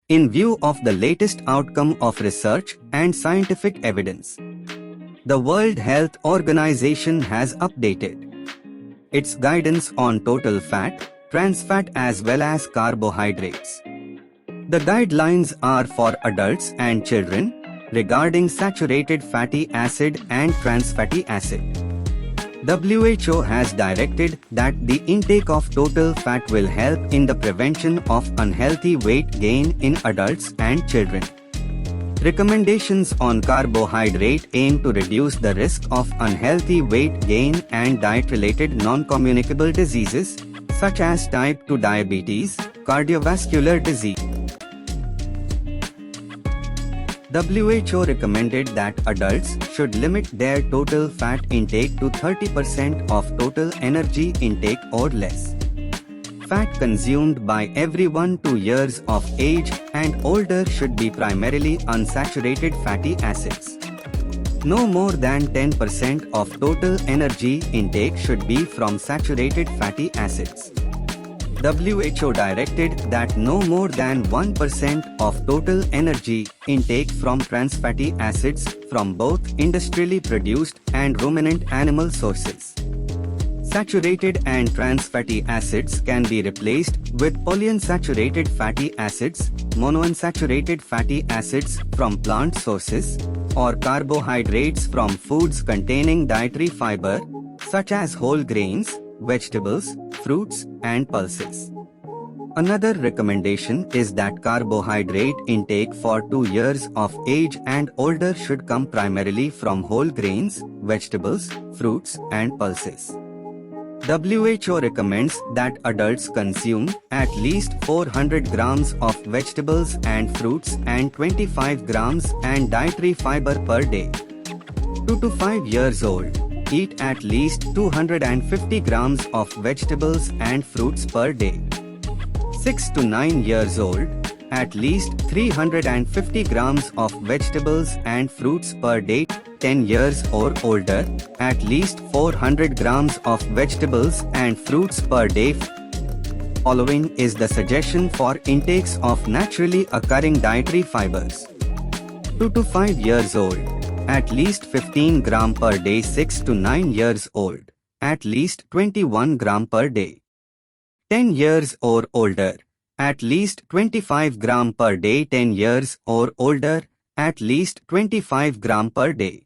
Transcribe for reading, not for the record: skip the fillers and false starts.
in view of the latest outcome of research and scientific evidence. The World Health Organization has updated its guidance on total fat, trans fat as well as carbohydrates. The guidelines are for adults and children regarding saturated fatty acid and trans fatty acid. WHO has directed that the intake of total fat will help in the prevention of unhealthy weight gain in adults and children. Recommendations on carbohydrate aim to reduce the risk of unhealthy weight gain and diet-related non-communicable diseases such as type 2 diabetes, cardiovascular disease. WHO recommended that adults should limit their total fat intake to 30% of total energy intake or less. Fat consumed by everyone 2 years of age and older should be primarily unsaturated fatty acids. No more than 10% of total energy intake should be from saturated fatty acids. WHO directed that no more than 1% of total energy intake from trans fatty acids from both industrially produced and ruminant animal sources. Saturated and trans fatty acids can be replaced with polyunsaturated fatty acids, monounsaturated fatty acids from plant sources, or carbohydrates from foods containing dietary fiber, such as whole grains, vegetables, fruits, and pulses. Another recommendation is that carbohydrate intake for 2 years of age and older should come primarily from whole grains, vegetables, fruits, and pulses. WHO recommends that adults consume at least 400 grams of vegetables and fruits and 25 grams and dietary fiber per day. 2 to 5 years old, eat at least 250 grams of vegetables and fruits per day. 6 to 9 years old, at least 350 grams of vegetables and fruits per day. 10 years or older, at least 400 grams of vegetables and fruits per day. Following is the suggestion for intakes of naturally occurring dietary fibers. 2 to 5 years old, at least 15 gram per day. 6 to 9 years old, at least 21 gram per day. 10 years or older, at least 25 gram per day. 10 years or older, at least 25 gram per day.